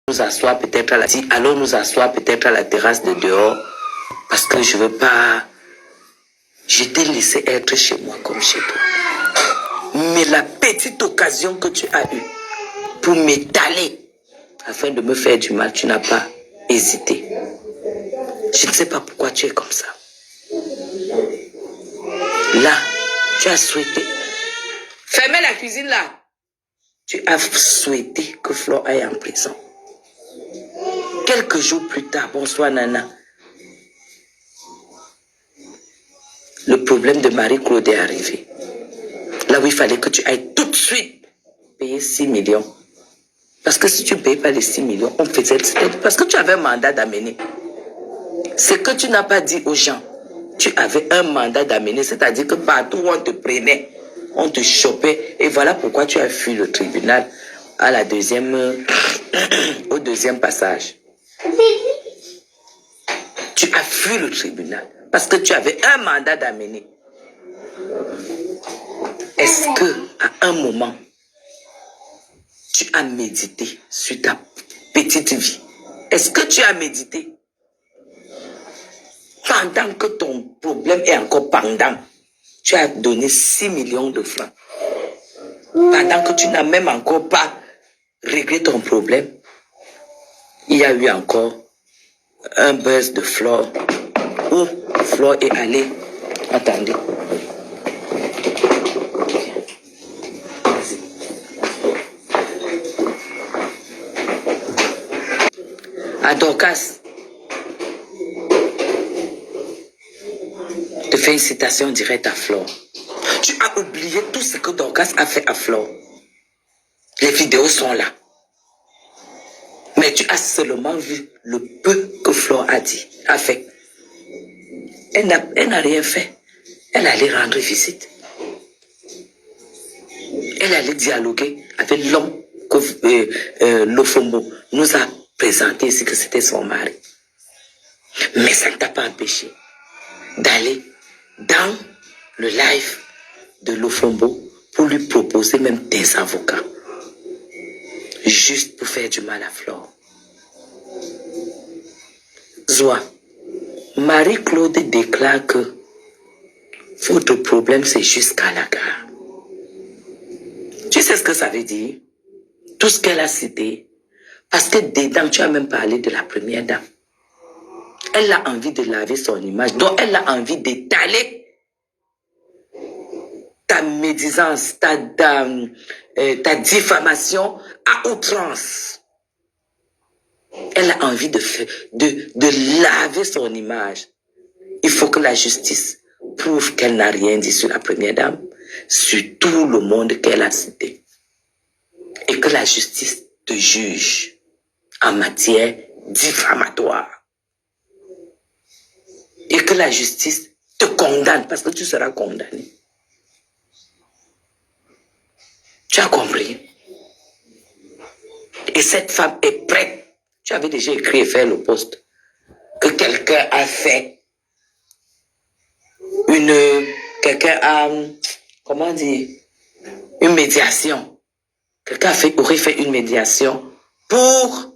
nous asseoir peut-être à la... Allons nous asseoir peut-être à la terrasse de dehors, parce que je veux pas... Je t'ai laissé être chez moi comme chez toi. Mais la petite occasion que tu as eue pour m'étaler afin de me faire du mal, tu n'as pas hésité. Je ne sais pas pourquoi tu es comme ça. Là, tu as souhaité... Fermez la cuisine là. Tu as souhaité que Flore aille en prison. Quelques jours plus tard, bonsoir Nana. Le problème de Marie-Claude est arrivé. Là où il fallait que tu ailles tout de suite payer 6 millions. Parce que si tu ne payes pas les 6 millions, on faisait... Parce que tu avais un mandat d'amener. Ce que tu n'as pas dit aux gens, tu avais un mandat d'amener, c'est-à-dire que partout où on te prenait, on te chopait. Et voilà pourquoi tu as fui le tribunal à la deuxième, au deuxième passage. Tu as fui le tribunal parce que tu avais un mandat d'amener. Est-ce que à un moment, tu as médité sur ta petite vie? Est-ce que tu as médité? Pendant que ton problème est encore pendant, tu as donné 6 millions de francs. Pendant que tu n'as même encore pas réglé ton problème, il y a eu encore un buzz de Flore où Flore est allée. Attendez. À Dorcas, te fais une citation directe à Flore. Tu as oublié tout ce que Dorcas a fait à Flore. Les vidéos sont là. Mais tu as seulement vu le peu que Flore a fait. Elle n'a rien fait. Elle allait rendre visite. Elle allait dialoguer avec l'homme que Lofombo nous a présenté ici, que c'était son mari. Mais ça ne t'a pas empêché d'aller dans le live de Lofombo pour lui proposer même des avocats. Juste pour faire du mal à Flore. Zoa, Marie-Claude déclare que votre problème c'est jusqu'à la gare. Tu sais ce que ça veut dire? Tout ce qu'elle a cité. Parce que dedans, tu as même parlé de la première dame. Elle a envie de laver son image. Donc, elle a envie d'étaler ta médisance, ta diffamation à outrance. Elle a envie de laver son image. Il faut que la justice prouve qu'elle n'a rien dit sur la première dame, sur tout le monde qu'elle a cité. Et que la justice te juge en matière diffamatoire. Et que la justice te condamne parce que tu seras condamné. Tu as compris? Et cette femme est prête. Tu avais déjà écrit et fait le poste. Que quelqu'un a fait quelqu'un a, comment dire, une médiation. Quelqu'un aurait fait une médiation pour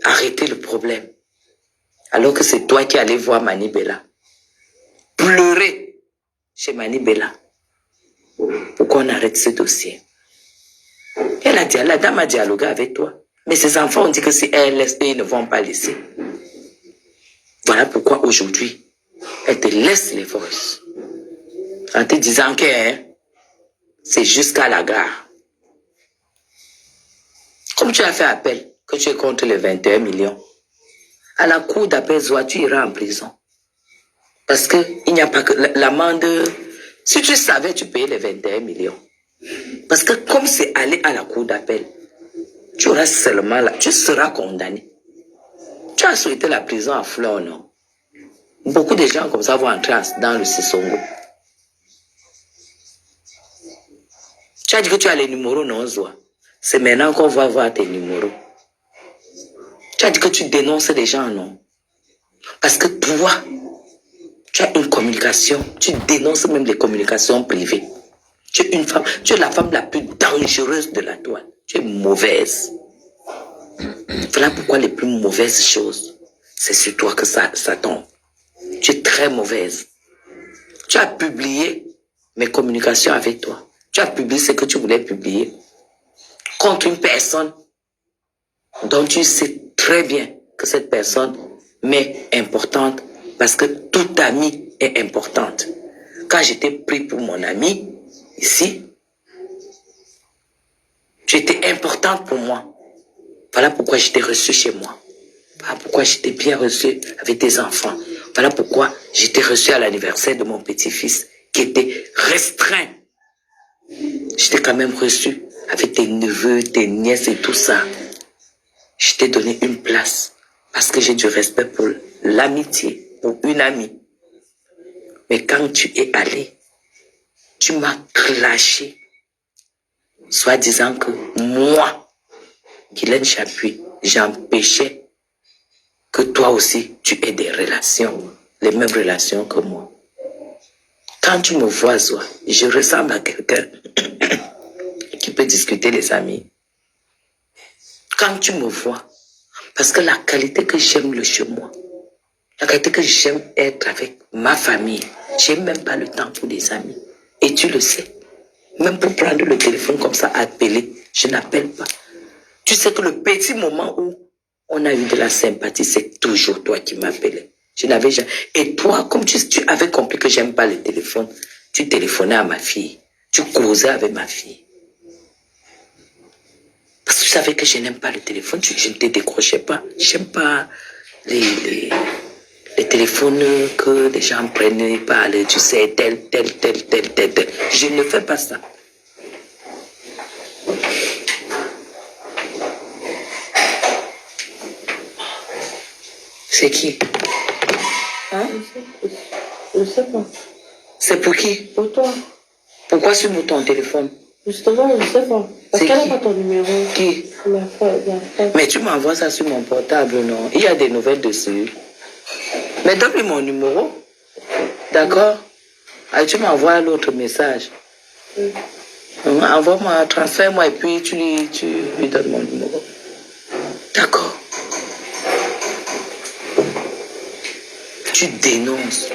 arrêter le problème. Alors que c'est toi qui allais voir Mani Bella. Pleurer chez Mani Bella. Pourquoi on arrête ce dossier? Elle a dit, la dame a dialogué avec toi. Mais ses enfants ont dit que si elle laisse, ils ne vont pas laisser. Voilà pourquoi aujourd'hui, elle te laisse les forces. En te disant que c'est jusqu'à la gare. Comme tu as fait appel, que tu es contre les 21 millions, à la cour d'appel, tu iras en prison. Parce qu'il n'y a pas que l'amende. Si tu savais, tu payais les 21 millions. Parce que comme c'est aller à la cour d'appel, tu auras seulement là, tu seras condamné. Tu as souhaité la prison à Flore, non? Beaucoup de gens comme ça vont entrer dans le Sissongo. Tu as dit que tu as les numéros, non, Zoa? C'est maintenant qu'on va voir tes numéros. Tu as dit que tu dénonces les gens, non? Parce que toi, tu as une communication, tu dénonces même les communications privées. Tu es une femme, tu es la femme la plus dangereuse de la toile. Tu es mauvaise. Voilà pourquoi les plus mauvaises choses, c'est sur toi que ça tombe. Tu es très mauvaise. Tu as publié mes communications avec toi. Tu as publié ce que tu voulais publier contre une personne dont tu sais très bien que cette personne m'est importante parce que toute amie est importante. Quand j'étais pris pour mon ami, ici, tu étais importante pour moi. Voilà pourquoi j'étais reçu chez moi. Voilà pourquoi j'étais bien reçu avec tes enfants. Voilà pourquoi j'étais reçu à l'anniversaire de mon petit-fils qui était restreint. J'étais quand même reçu avec tes neveux, tes nièces et tout ça. Je t'ai donné une place parce que j'ai du respect pour l'amitié, pour une amie. Mais quand tu es allé, tu m'as clashé, soit disant que moi, Guylaine Chapuis, j'empêchais que toi aussi, tu aies des relations, les mêmes relations que moi. Quand tu me vois, Zoa, je ressemble à quelqu'un qui peut discuter les amis. Quand tu me vois, parce que la qualité que j'aime chez moi, la qualité que j'aime être avec ma famille, j'ai même pas le temps pour des amis. Et tu le sais. Même pour prendre le téléphone comme ça, appeler, je n'appelle pas. Tu sais que le petit moment où on a eu de la sympathie, c'est toujours toi qui m'appelais. Je n'avais jamais. Et toi, comme tu avais compris que j'aime pas le téléphone, tu téléphonais à ma fille. Tu causais avec ma fille. Parce que tu savais que je n'aime pas le téléphone, je ne te décrochais pas. J'aime pas les téléphones que les gens prennent et parlent, tu sais, tel. Je ne fais pas ça. C'est qui? Hein? Je sais pas. C'est pour qui? Pour toi. Pourquoi sur ton téléphone? Justement, je sais pas. Parce qu'elle n'a pas ton numéro. Qui? La frère. Mais tu m'envoies ça sur mon portable, non? Il y a des nouvelles dessus. Mais donne-lui mon numéro. D'accord? Ah, tu m'envoies l'autre message. Envoie-moi, transfère-moi et puis tu lui donnes mon numéro. D'accord. Tu dénonces.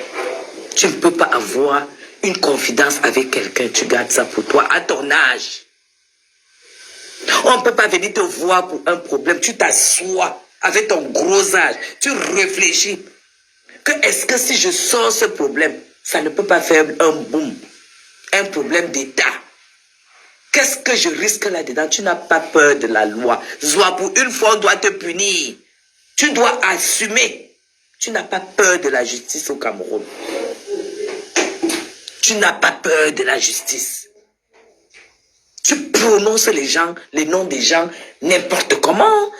Tu ne peux pas avoir une confidence avec quelqu'un. Tu gardes ça pour toi à ton âge. On ne peut pas venir te voir pour un problème. Tu t'assois avec ton gros âge. Tu réfléchis. Est-ce que si je sors ce problème, ça ne peut pas faire un boom, un problème d'État? Qu'est-ce que je risque là-dedans? Tu n'as pas peur de la loi. Soit pour une fois, on doit te punir. Tu dois assumer. Tu n'as pas peur de la justice au Cameroun. Tu n'as pas peur de la justice. Tu prononces les noms des gens n'importe comment.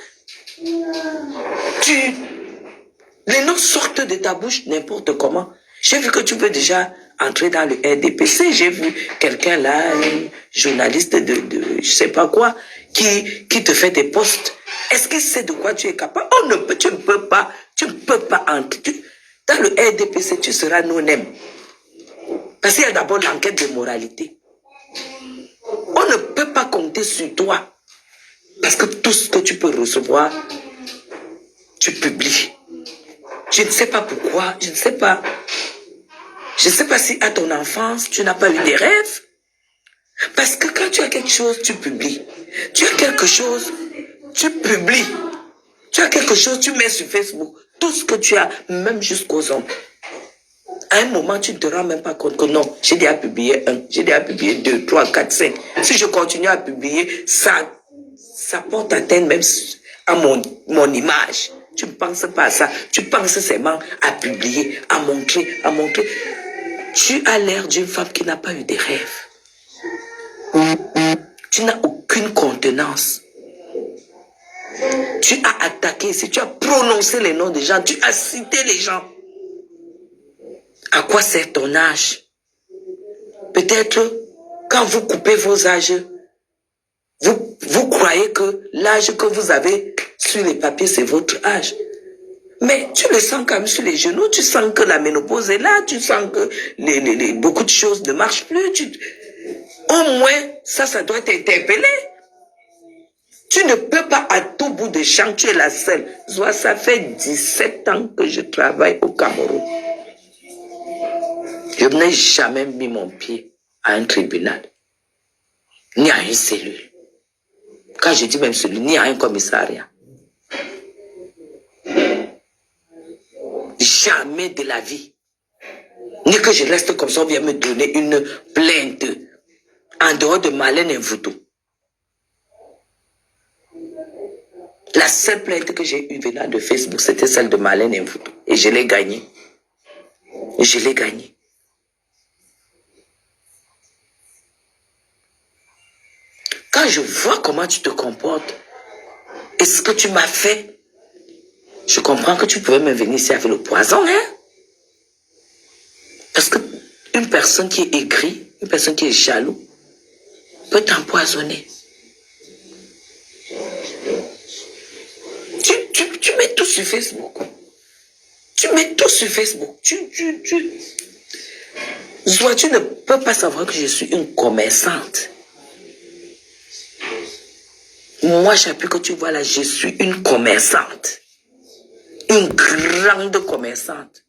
Les noms sortent de ta bouche n'importe comment. J'ai vu que tu veux déjà entrer dans le RDPC. J'ai vu quelqu'un là, un journaliste de je sais pas quoi, qui te fait des posts. Est-ce que c'est de quoi tu es capable? Tu ne peux pas entrer. Dans le RDPC, tu seras non-aime. Parce qu'il y a d'abord l'enquête de moralité. On ne peut pas compter sur toi. Parce que tout ce que tu peux recevoir, tu publies. Je ne sais pas pourquoi, je ne sais pas. Je ne sais pas si à ton enfance, tu n'as pas eu des rêves. Parce que quand tu as quelque chose, tu publies. Tu as quelque chose, tu publies. Tu as quelque chose, tu mets sur Facebook. Tout ce que tu as, même jusqu'aux hommes. À un moment, tu ne te rends même pas compte que non, j'ai déjà publié 1, j'ai déjà publié 2, 3, 4, 5. Si je continue à publier, ça porte atteinte même à mon image. Tu ne penses pas à ça. Tu penses seulement à publier, à montrer. Tu as l'air d'une femme qui n'a pas eu de rêves. Tu n'as aucune contenance. Tu as attaqué, si tu as prononcé les noms des gens, tu as cité les gens. À quoi sert ton âge? Peut-être, quand vous coupez vos âges, vous croyez que l'âge que vous avez sur les papiers, c'est votre âge. Mais tu le sens quand même sur les genoux, tu sens que la ménopause est là, tu sens que beaucoup de choses ne marchent plus. Au moins, ça doit t'interpeller. Tu ne peux pas à tout bout de champ, tu es la seule. Soit ça fait 17 ans que je travaille au Cameroun. Je n'ai jamais mis mon pied à un tribunal, ni à une cellule. Quand je dis même cellule, ni à un commissariat. Jamais de la vie. Ni que je reste comme ça, on vient me donner une plainte en dehors de Marlène Mvuto. La seule plainte que j'ai eue venant de Facebook, c'était celle de Marlène Mvuto. Et je l'ai gagnée. Je l'ai gagnée. Quand je vois comment tu te comportes et ce que tu m'as fait, je comprends que tu pouvais me venir ici avec le poison, hein? Parce que une personne qui est aigrie, une personne qui est jaloux, peut t'empoisonner. Tu mets tout sur Facebook. Tu mets tout sur Facebook. Zoua, tu ne peux pas savoir que je suis une commerçante. Moi, j'appuie que tu vois là, je suis une commerçante. Une grande commerçante.